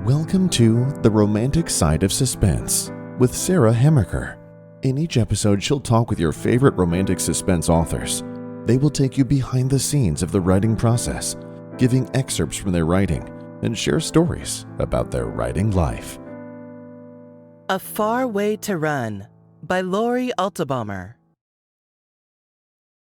Welcome to The Romantic Side of Suspense with Sarah Hamaker. In each episode, she'll talk with your favorite romantic suspense authors. They will take you behind the scenes of the writing process, giving excerpts from their writing, and share stories about their writing life. A Far Way to Run by Lori Altebaumer.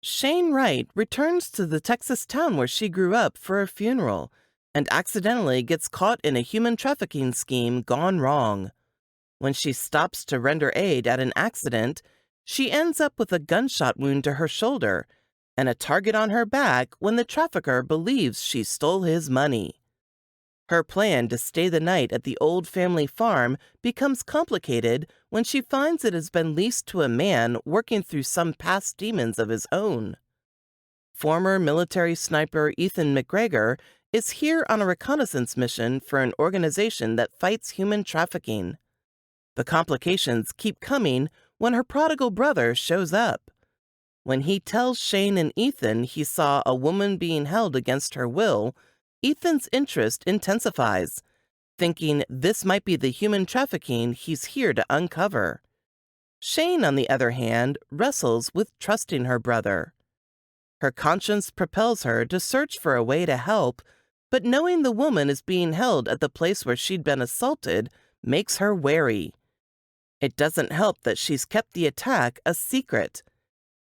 Shane Wright returns to the Texas town where she grew up for a funeral and accidentally gets caught in a human trafficking scheme gone wrong. When she stops to render aid at an accident, she ends up with a gunshot wound to her shoulder and a target on her back when the trafficker believes she stole his money. Her plan to stay the night at the old family farm becomes complicated when she finds it has been leased to a man working through some past demons of his own. Former military sniper Ethan McGregor is here on a reconnaissance mission for an organization that fights human trafficking. The complications keep coming when her prodigal brother shows up. When he tells Shane and Ethan he saw a woman being held against her will, Ethan's interest intensifies, thinking this might be the human trafficking he's here to uncover. Shane, on the other hand, wrestles with trusting her brother. Her conscience propels her to search for a way to help, but knowing the woman is being held at the place where she'd been assaulted makes her wary. It doesn't help that she's kept the attack a secret.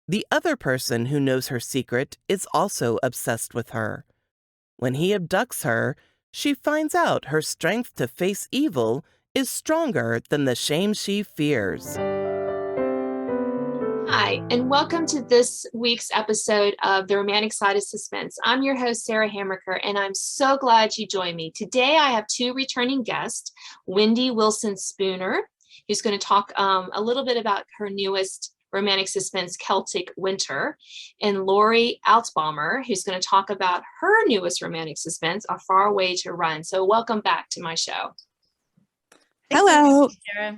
The other person who knows her secret is also obsessed with her. When he abducts her, she finds out her strength to face evil is stronger than the shame she fears. Hi, and welcome to this week's episode of The Romantic Side of Suspense. I'm your host, Sarah Hamaker, and I'm so glad you joined me. Today, I have two returning guests, Wendy Wilson-Spooner, who's going to talk a little bit about her newest romantic suspense, Celtic Winter, and Lori Altebaumer, who's going to talk about her newest romantic suspense, A Far Way to Run. So welcome back to my show. Hello. Sarah.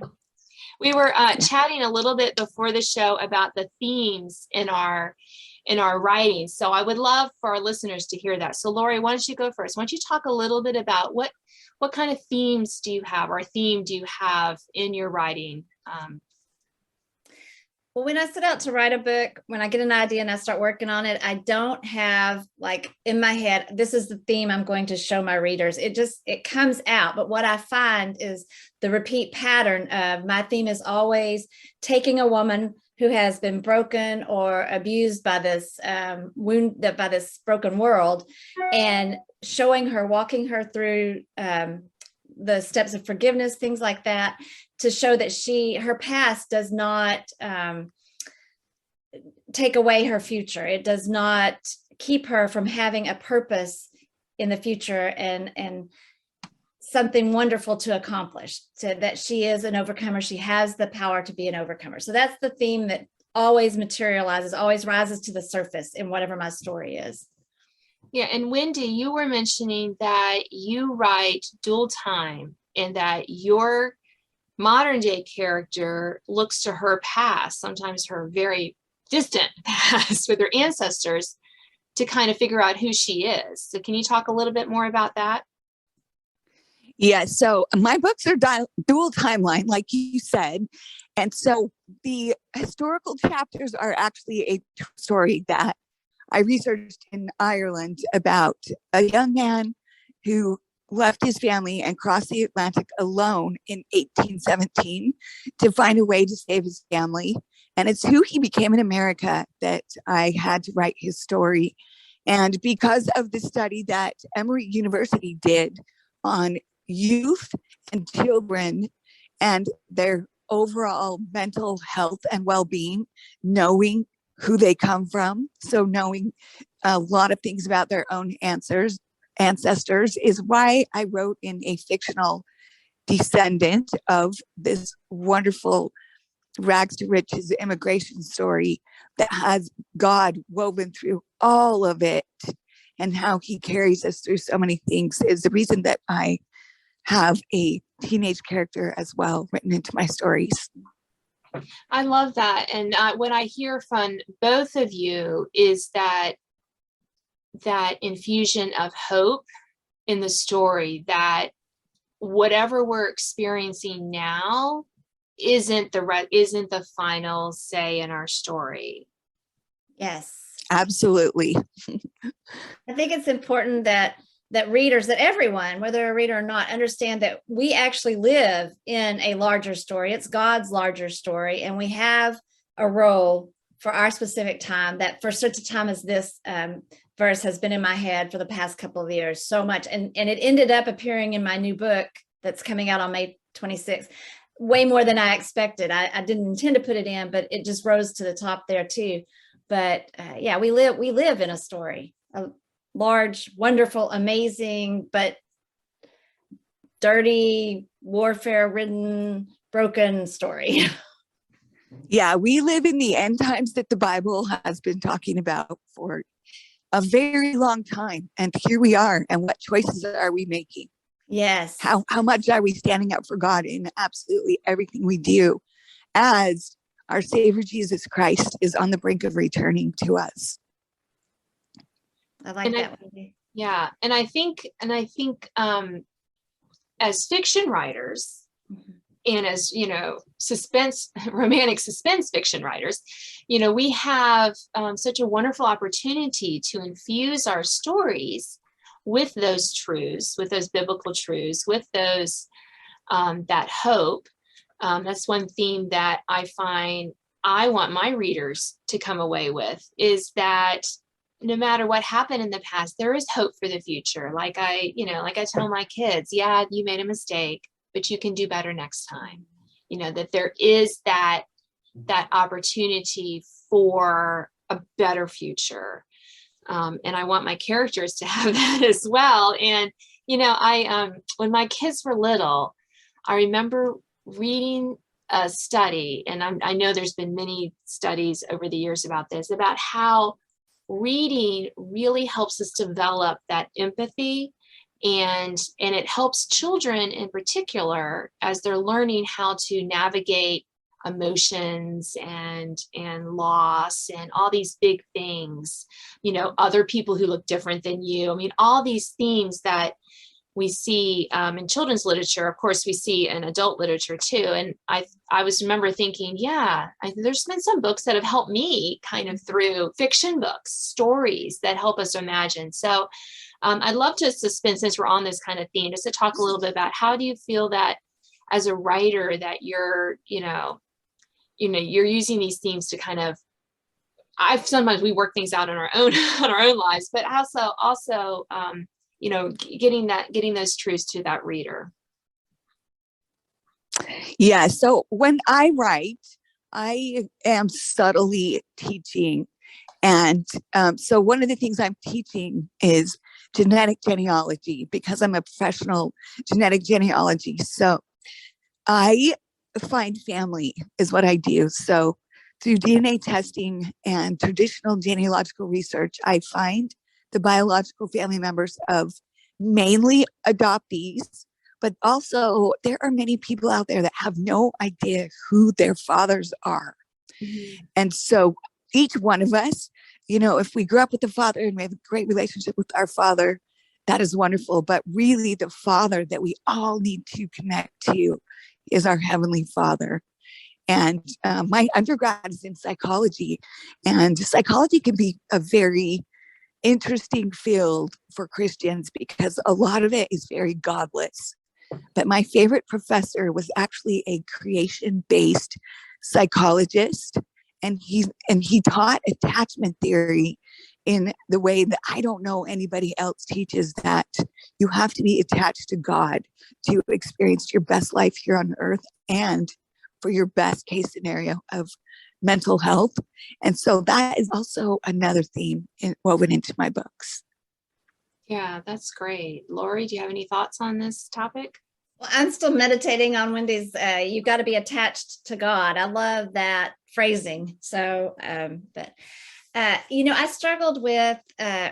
We were chatting a little bit before the show about the themes in our writing. So I would love for our listeners to hear that. So Lori, why don't you go first? Why don't you talk a little bit about what kind of themes do you have, or theme do you have in your writing? Well, when I set out to write a book, when I get an idea and I start working on it, I don't have like in my head, this is the theme I'm going to show my readers. It comes out. But what I find is the repeat pattern of my theme is always taking a woman who has been broken or abused by this by this broken world, and showing her, walking her through the steps of forgiveness, things like that, to show that her past does not take away her future. It does not keep her from having a purpose in the future and something wonderful to accomplish, so that she is an overcomer. She has the power to be an overcomer. So that's the theme that always materializes, always rises to the surface in whatever my story is. Yeah, and Wendy, you were mentioning that you write dual time and that your modern day character looks to her past, sometimes her very distant past with her ancestors, to kind of figure out who she is. So can you talk a little bit more about that? Yeah, so my books are dual timeline, like you said. And so the historical chapters are actually a true story that I researched in Ireland about a young man who left his family and crossed the Atlantic alone in 1817 to find a way to save his family. And it's who he became in America that I had to write his story. And because of the study that Emory University did on youth and children and their overall mental health and well-being, knowing who they come from, so knowing a lot of things about their own ancestors is why I wrote in a fictional descendant of this wonderful rags to riches immigration story that has God woven through all of it, and how he carries us through so many things is the reason that I have a teenage character as well written into my stories. I love that. And what I hear from both of you is that infusion of hope in the story, that whatever we're experiencing now isn't the final say in our story. Yes. Absolutely. I think it's important that readers, that everyone, whether a reader or not, understand that we actually live in a larger story. It's God's larger story, and we have a role for our specific time. That for such a time as this verse has been in my head for the past couple of years so much, and it ended up appearing in my new book that's coming out on May 26th. Way more than I expected. I didn't intend to put it in, but it just rose to the top there too. But yeah, we live in a story, a large, wonderful, amazing, but dirty, warfare-ridden, broken story. Yeah, we live in the end times that the Bible has been talking about for a very long time. And here we are. And what choices are we making? Yes. How much are we standing up for God in absolutely everything we do, as our Savior Jesus Christ is on the brink of returning to us? I like that one. Yeah. And I think as fiction writers, and as, romantic suspense fiction writers, we have such a wonderful opportunity to infuse our stories with those truths, with those biblical truths, with those, that hope. That's one theme that I find I want my readers to come away with, is that no matter what happened in the past, there is hope for the future. Like I tell my kids, yeah, you made a mistake, but you can do better next time. That there is that opportunity for a better future. And I want my characters to have that as well. And, when my kids were little, I remember reading a study, and I know there's been many studies over the years about this, about how reading really helps us develop that empathy, and it helps children in particular as they're learning how to navigate emotions and loss and all these big things, other people who look different than you. I mean, all these themes that we see in children's literature. Of course, we see in adult literature too. And I remember thinking, there's been some books that have helped me kind of through fiction books, stories that help us imagine. So I'd love to suspend, since we're on this kind of theme, just to talk a little bit about how do you feel that as a writer that you're using these themes to kind of, sometimes we work things out in our own on our own lives, but also getting those truths to that reader. Yeah. So when I write, I am subtly teaching. And so one of the things I'm teaching is genetic genealogy, because I'm a professional genetic genealogy. So I find family is what I do. So through DNA testing and traditional genealogical research, I find the biological family members of mainly adoptees, but also there are many people out there that have no idea who their fathers are. Mm-hmm. And so each one of us, if we grew up with a father and we have a great relationship with our father, that is wonderful. But really the father that we all need to connect to is our Heavenly Father. And my undergrad is in psychology, and psychology can be a very interesting field for Christians because a lot of it is very godless. But my favorite professor was actually a creation-based psychologist, and he taught attachment theory in the way that I don't know anybody else teaches, that you have to be attached to God to experience your best life here on earth and for your best case scenario of mental health. And so that is also another theme woven into my books. Yeah, that's great. Lori, do you have any thoughts on this topic? Well, I'm still meditating on Wendy's, you've got to be attached to God. I love that phrasing. So, I struggled with,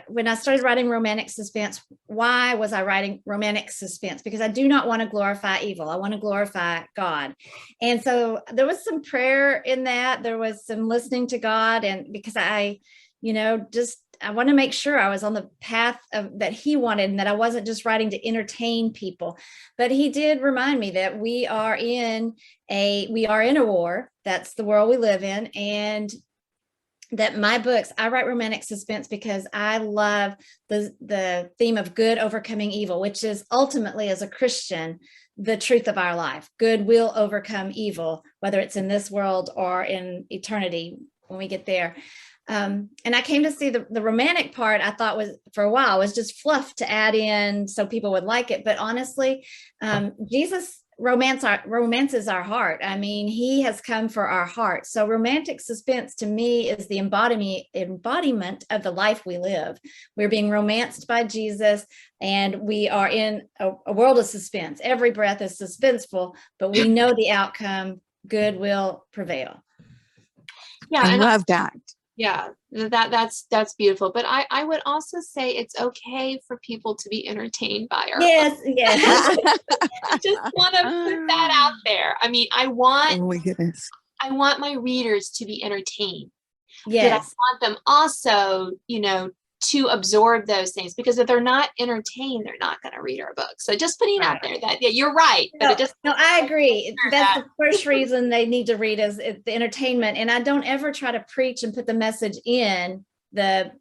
when I started writing romantic suspense, why was I writing romantic suspense? Because I do not want to glorify evil. I want to glorify God. And so there was some prayer in that. There was some listening to God. And because I I want to make sure I was on the path that he wanted, and that I wasn't just writing to entertain people. But he did remind me that we are in a war. That's the world we live in. And that my books, I write romantic suspense because I love the theme of good overcoming evil, which is ultimately, as a Christian, the truth of our life. Good will overcome evil, whether it's in this world or in eternity when we get there. And I came to see the romantic part, I thought was, for a while, was just fluff to add in so people would like it. But honestly, Jesus romances our heart. I mean, he has come for our heart. So romantic suspense to me is the embodiment of the life we live. We're being romanced by Jesus, and we are in a world of suspense. Every breath is suspenseful, but we know the outcome. Good will prevail. Yeah, I love that. Yeah, that's beautiful. But I would also say it's okay for people to be entertained by our Yes. I just want to put that out there. I mean, I want Oh my goodness. I want my readers to be entertained. Yes. But I want them also, to absorb those things, because if they're not entertained, they're not going to read our book. So just putting it out there that, yeah, you're right. But No, I agree. That's the first reason they need to read is the entertainment. And I don't ever try to preach and put the message in the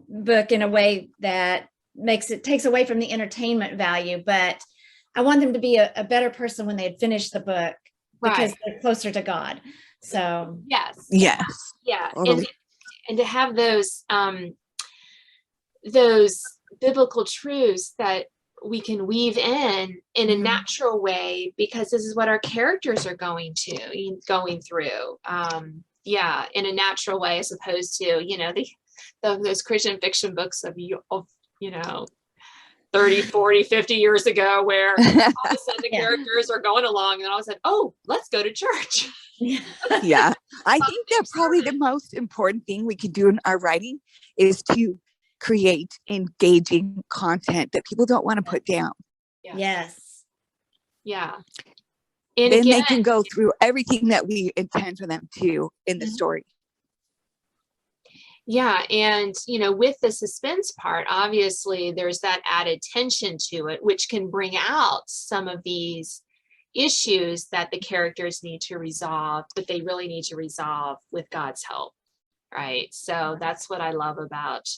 book in a way that takes away from the entertainment value. But I want them to be a better person when they had finished the book, because they're closer to God. So yes. Yes. Yeah. Totally. And to have those biblical truths that we can weave in a natural way, because this is what our characters are going through. In a natural way, as opposed to, those Christian fiction books of 30, 40, 50 years ago, where all of a sudden the characters are going along and all of a sudden, oh, let's go to church. Yeah. I think that probably the most important thing we can do in our writing is to create engaging content that people don't want to put down. Yes. Yeah. And then again, they can go through everything that we intend for them to in the story. Yeah. And, with the suspense part, obviously there's that added tension to it, which can bring out some of these issues that the characters need to resolve, but they really need to resolve with God's help. Right. So that's what I love about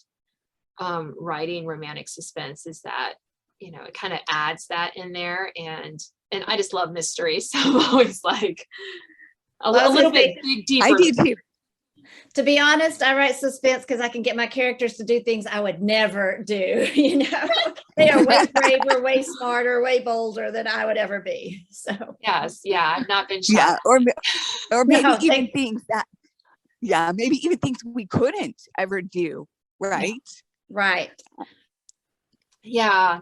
writing romantic suspense, is that, it kind of adds that in there. And I just love mystery. So I'm always like a little bit deeper. I do too. To be honest, I write suspense because I can get my characters to do things I would never do. They are way braver, way smarter, way bolder than I would ever be. So yes, yeah, I've not been shocked. Yeah, or maybe even things that, maybe even things we couldn't ever do. Right. Right. Yeah.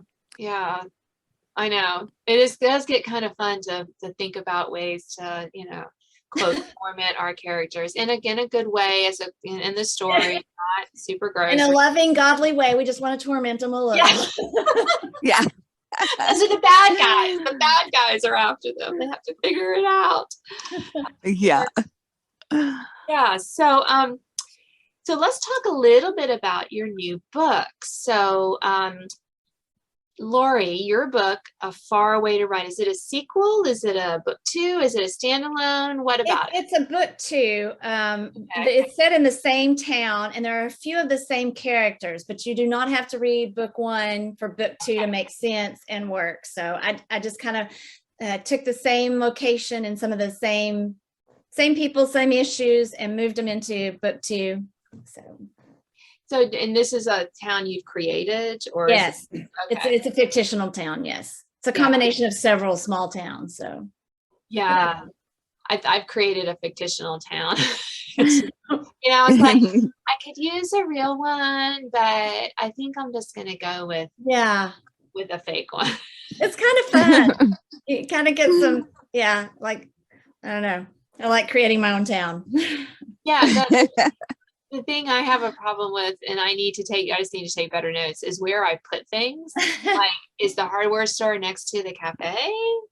I know it does get kind of fun to think about ways to, quote, torment our characters, and again, a good way, in the story, not super gross. In a loving, godly way. We just want to torment them a little. Yeah. Those are the bad guys. The bad guys are after them. They have to figure it out. Yeah. Yeah. So let's talk a little bit about your new book. So, Lori, your book, A Far Away to Write, is it a sequel? Is it a book 2? Is it a standalone? What about it? It's a book 2. It's set in the same town, and there are a few of the same characters, but you do not have to read book 1 for book 2 to make sense and work. So I just kind of took the same location and some of the same people, same issues, and moved them into book 2. So, and this is a town you've created, or yes, it's a fictional town. Yes, it's a combination of several small towns. So, yeah, I've created a fictional town. It's like I could use a real one, but I think I'm just gonna go with a fake one. It's kind of fun. You kind of get some, like, I don't know. I like creating my own town. Yeah. The thing I have a problem with, and I just need to take better notes, is where I put things. Like, is the hardware store next to the cafe?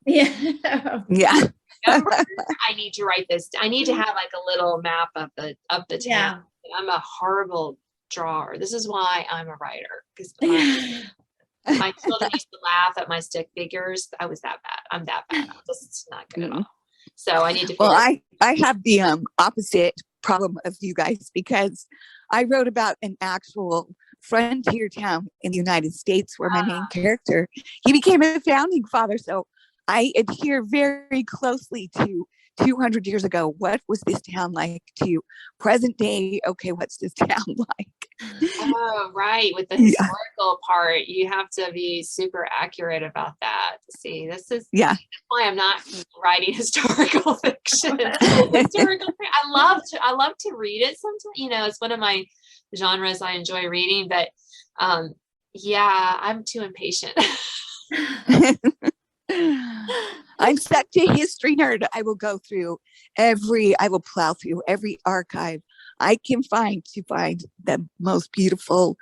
Yeah. Yeah. I need to write this. I need to have like a little map of the town. I'm a horrible drawer. This is why I'm a writer, because my children used to laugh at my stick figures. I was that bad. I'm that bad. I'm just not good at all. So I need to. Well, I have the opposite problem of you guys, because I wrote about an actual frontier town in the United States where my main character, he became a founding father. So I adhere very closely to 200 years ago. What was this town like, to present day? Okay, what's this town like? Oh, right. With the historical part, you have to be super accurate about that. See, this is that's why I'm not writing historical fiction. I love to read it sometimes. It's one of my genres I enjoy reading, but I'm too impatient. I'm such a history nerd. I will go through I will plow through every archive I can find to find the most beautiful,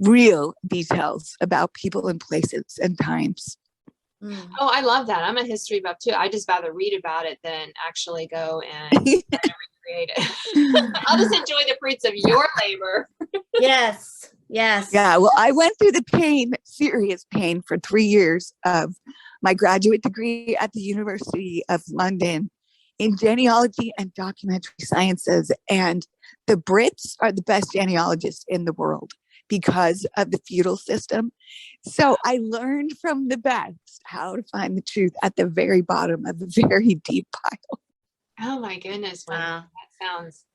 real details about people and places and times. Oh, I love that. I'm a history buff too. I just rather read about it than actually go and recreate it. I'll just enjoy the fruits of your labor. Yes. Yeah, well, I went through the serious pain for 3 years of my graduate degree at the University of London in genealogy and documentary sciences. And the Brits are the best genealogists in the world because of the feudal system. So I learned from the best how to find the truth at the very bottom of a very deep pile. Oh my goodness. Wow.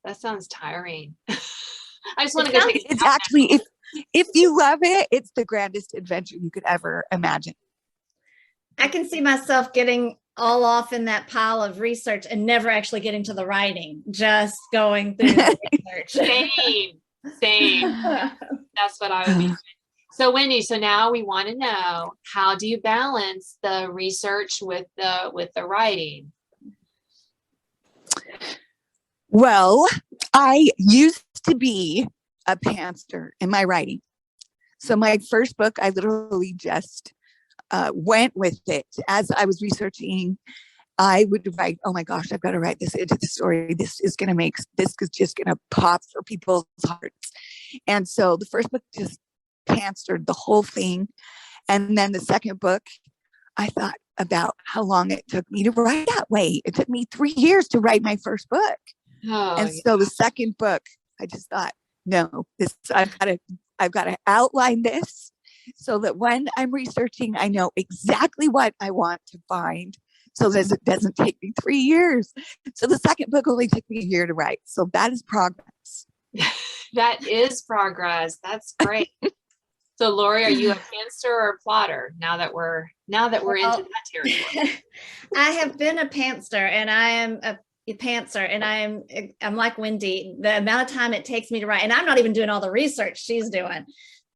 That sounds tiring. I just want to go take It's actually, if you love it, it's the grandest adventure you could ever imagine. I can see myself getting all off in that pile of research and never actually getting to the writing, just going through the research. Same. That's what I would be doing. So Wendy, now we want to know, how do you balance the research with the writing? Well, I used to be a pantser in my writing. So my first book, I literally just went with it. As I was researching, I would write, oh my gosh, I've got to write this into the story. This is just going to pop for people's hearts. And so the first book just pantsered the whole thing. And then the second book, I thought about how long it took me to write that way. It took me 3 years to write my first book. So the second book, I just thought, no, I've got to outline this so that when I'm researching, I know exactly what I want to find, so that it doesn't take me 3 years. So the second book only took me a year to write. So that is progress. That is progress. That's great. So Lori, are you a pantser or a plotter now that we're into that territory? I have been a pantser, and I am a pantser, and I'm like Wendy. The amount of time it takes me to write, and I'm not even doing all the research she's doing,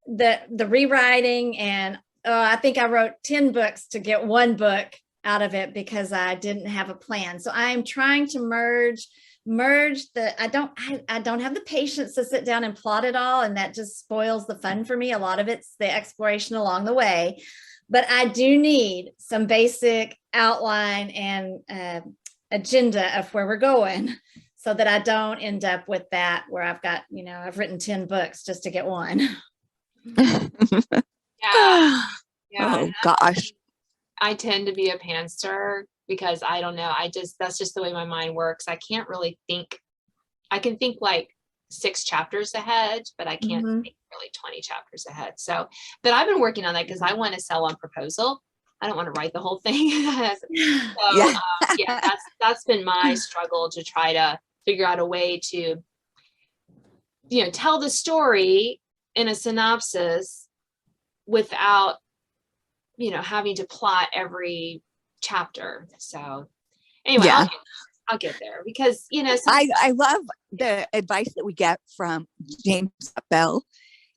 the rewriting, and I think I wrote 10 books to get one book out of it because I didn't have a plan. So I'm trying to merge I don't have the patience to sit down and plot it all, and that just spoils the fun for me. A lot of it's the exploration along the way, but I do need some basic outline and agenda of where we're going, so that I don't end up with that where I've got, I've written 10 books just to get one. Yeah. Oh gosh. I tend to be a pantser because I don't know. That's just the way my mind works. I can't really think. I can think like 6 chapters ahead, but I can't think really 20 chapters ahead. So, but I've been working on that because I want to sell on proposal. I don't want to write the whole thing. That's been my struggle, to try to figure out a way to, tell the story in a synopsis without, having to plot every chapter. So anyway, I'll get there because, I love the advice that we get from James Bell.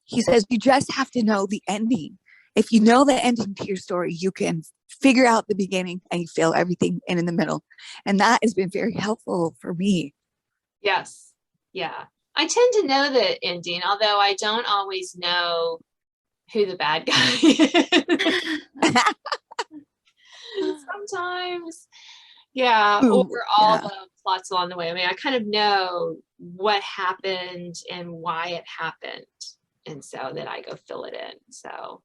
He says, you just have to know the ending. If you know the ending to your story, you can figure out the beginning and you fill everything in the middle. And that has been very helpful for me. Yes. Yeah. I tend to know the ending, although I don't always know who the bad guy is. Sometimes. Yeah. Or all the plots along the way. I mean, I kind of know what happened and why it happened. And so then I go fill it in. So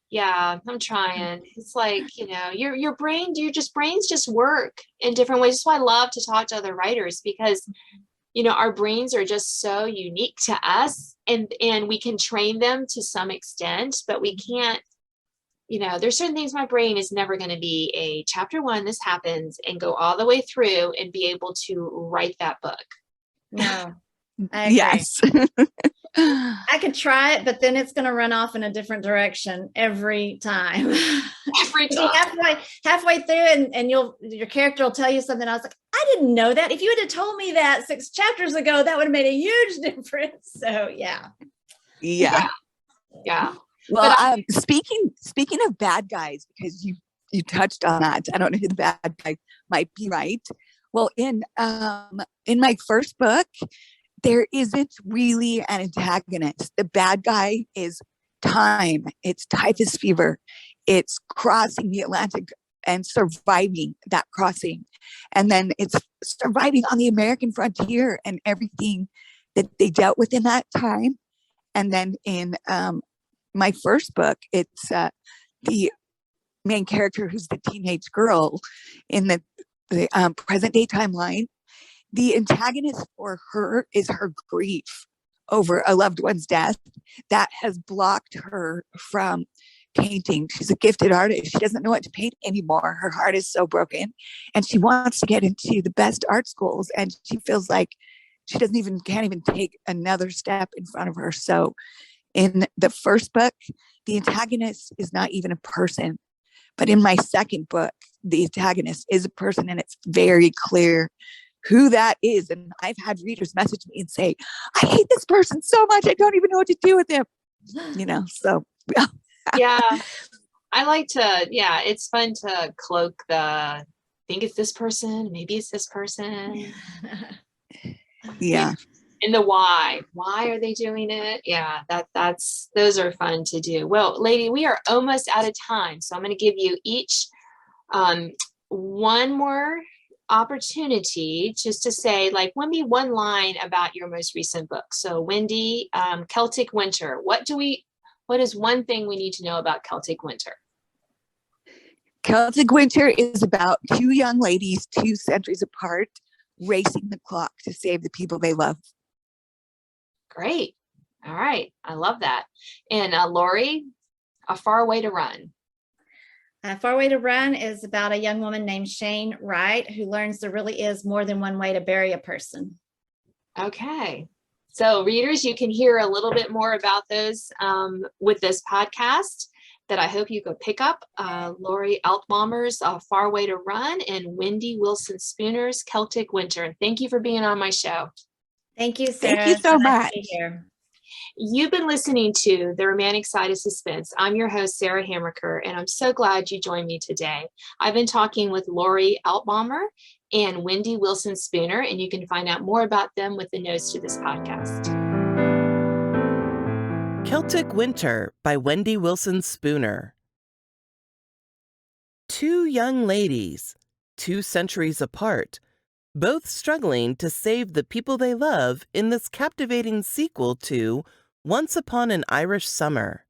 yeah, I'm trying. It's like, your brains just work in different ways. That's why I love to talk to other writers, because our brains are just so unique to us, and we can train them to some extent, but we can't, there's certain things my brain is never going to be a chapter 1, this happens, and go all the way through and be able to write that book. No, I agree. Yes. I could try it, but then it's going to run off in a different direction every time. Every time. halfway through, and your character will tell you something. I was like, I didn't know that. If you had told me that 6 chapters ago, that would have made a huge difference. So yeah. Well, speaking of bad guys, because you touched on that, I don't know who the bad guy might be, right? Well, in my first book, there isn't really an antagonist. The bad guy is time. It's typhus fever. It's crossing the Atlantic and surviving that crossing. And then it's surviving on the American frontier and everything that they dealt with in that time. And then in my first book, it's the main character who's the teenage girl in the present day timeline. The antagonist for her is her grief over a loved one's death that has blocked her from painting. She's a gifted artist. She doesn't know what to paint anymore. Her heart is so broken, and she wants to get into the best art schools, and she feels like she can't even take another step in front of her. So in the first book, the antagonist is not even a person. But in my second book, the antagonist is a person, and it's very clear who that is. And I've had readers message me and say, I hate this person so much, I don't even know what to do with him. So yeah. I like to, it's fun to cloak I think it's this person, maybe it's this person. Yeah. And the why are they doing it? Yeah, those are fun to do. Well, lady, we are almost out of time. So I'm going to give you each one more opportunity just to say, like, Wendy, one line about your most recent book. So Wendy, Celtic Winter. What is one thing we need to know about Celtic Winter? Celtic Winter is about 2 young ladies 2 centuries apart racing the clock to save the people they love. Great. All right. I love that. And Lori, A Far Way to Run. A Far Way to Run is about a young woman named Shane Wright who learns there really is more than one way to bury a person. Okay. So readers, you can hear a little bit more about those with this podcast that I hope you go pick up. Lori Altebaumer's A Far Way to Run and Wendy Wilson Spooner's Celtic Winter. And thank you for being on my show. Thank you, Sarah. Thank you so much. You've been listening to The Romantic Side of Suspense. I'm your host, Sarah Hamaker, and I'm so glad you joined me today. I've been talking with Lori Altebaumer and Wendy Wilson Spooner, and you can find out more about them with the notes to this podcast. Celtic Winter by Wendy Wilson Spooner. 2 young ladies, 2 centuries apart, both struggling to save the people they love in this captivating sequel to Once Upon an Irish Summer.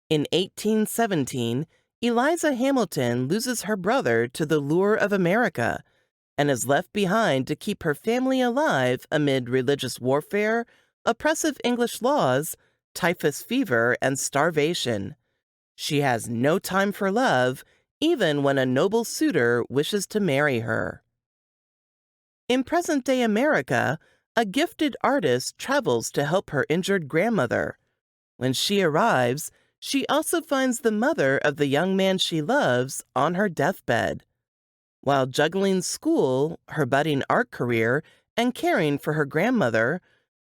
In 1817, Eliza Hamilton loses her brother to the lure of America and is left behind to keep her family alive amid religious warfare, oppressive English laws, typhus fever, and starvation. She has no time for love, even when a noble suitor wishes to marry her. In present-day America, a gifted artist travels to help her injured grandmother. When she arrives, she also finds the mother of the young man she loves on her deathbed. While juggling school, her budding art career, and caring for her grandmother,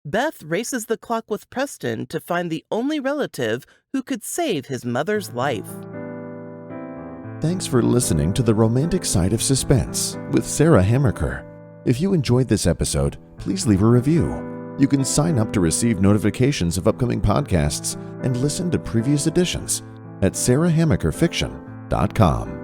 Beth races the clock with Preston to find the only relative who could save his mother's life. Thanks for listening to The Romantic Side of Suspense with Sarah Hamaker. If you enjoyed this episode, please leave a review. You can sign up to receive notifications of upcoming podcasts and listen to previous editions at sarahhamakerfiction.com.